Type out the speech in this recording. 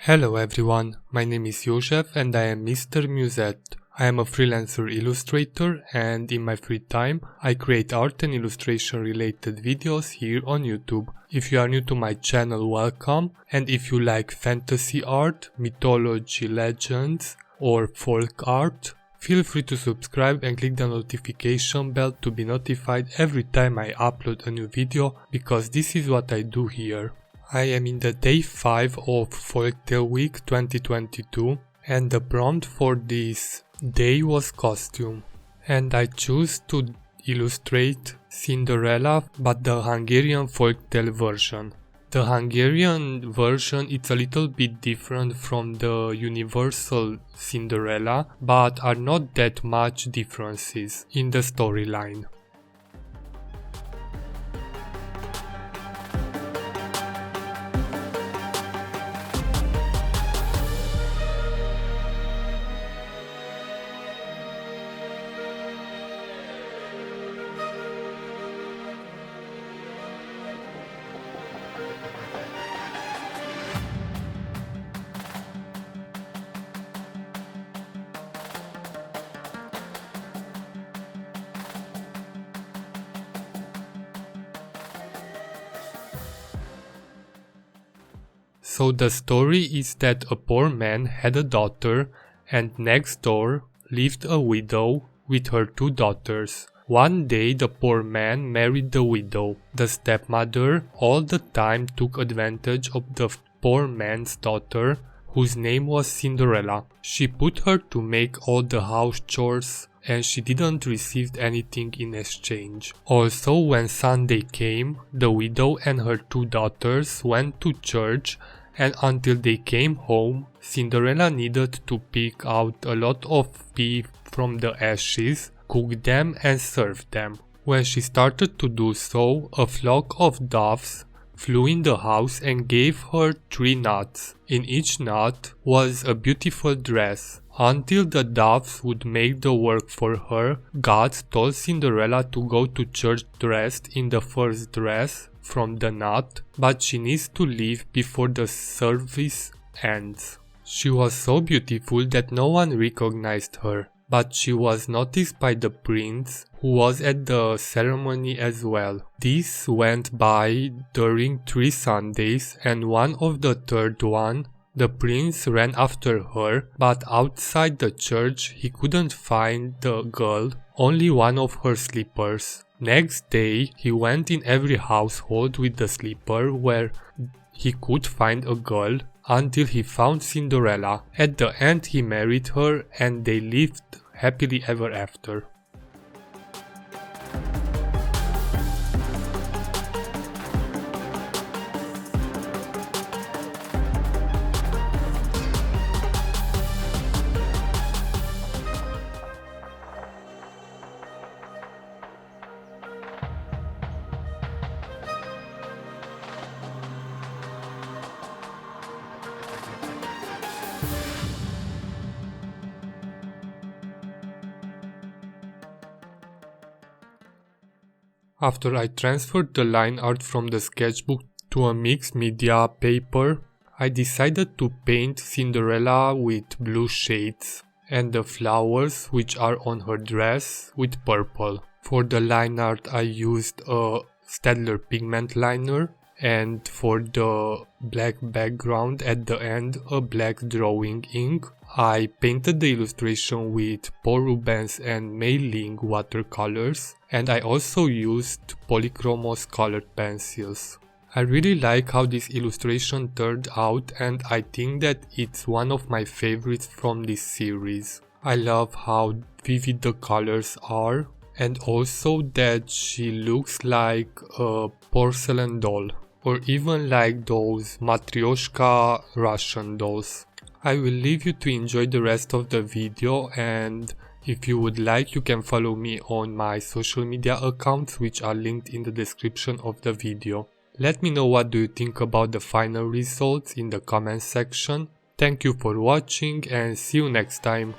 Hello everyone, my name is Joseph and I am Mr. Musette. I am a freelancer illustrator and in my free time I create art and illustration related videos here on YouTube. If you are new to my channel, welcome, and if you like fantasy art, mythology, legends or folk art, feel free to subscribe and click the notification bell to be notified every time I upload a new video, because this is what I do here. I am in the day 5 of Folktale Week 2022 and the prompt for this day was costume. And I choose to illustrate Cinderella, but the Hungarian Folktale version. The Hungarian version is a little bit different from the universal Cinderella, but are not that much differences in the storyline. So the story is that a poor man had a daughter, and next door lived a widow with her 2 daughters. One day the poor man married the widow. The stepmother all the time took advantage of the poor man's daughter, whose name was Cinderella. She put her to make all the house chores and she didn't receive anything in exchange. Also, when Sunday came, the widow and her 2 daughters went to church, and until they came home, Cinderella needed to pick out a lot of beef from the ashes, cook them and serve them. When she started to do so, a flock of doves flew in the house and gave her 3 nuts. In each nut was a beautiful dress. Until the doves would make the work for her, God told Cinderella to go to church dressed in the first dress from the nut, but she needs to leave before the service ends. She was so beautiful that no one recognized her, but she was noticed by the prince, who was at the ceremony as well. This went by during 3 Sundays, and one of the third one, the prince ran after her, but outside the church he couldn't find the girl, only one of her slippers. Next day he went in every household with the slipper where he could find a girl, until he found Cinderella. At the end he married her and they lived happily ever after. After I transferred the line art from the sketchbook to a mixed media paper, I decided to paint Cinderella with blue shades and the flowers which are on her dress with purple. For the line art I used a Staedtler pigment liner, and for the black background at the end a black drawing ink. I painted the illustration with Paul Rubens and Mei Ling watercolors, and I also used Polychromos colored pencils. I really like how this illustration turned out, and I think that it's one of my favorites from this series. I love how vivid the colors are, and also that she looks like a porcelain doll, or even like those Matryoshka Russian dolls. I will leave you to enjoy the rest of the video, and if you would like, you can follow me on my social media accounts, which are linked in the description of the video. Let me know what do you think about the final results in the comment section. Thank you for watching and see you next time.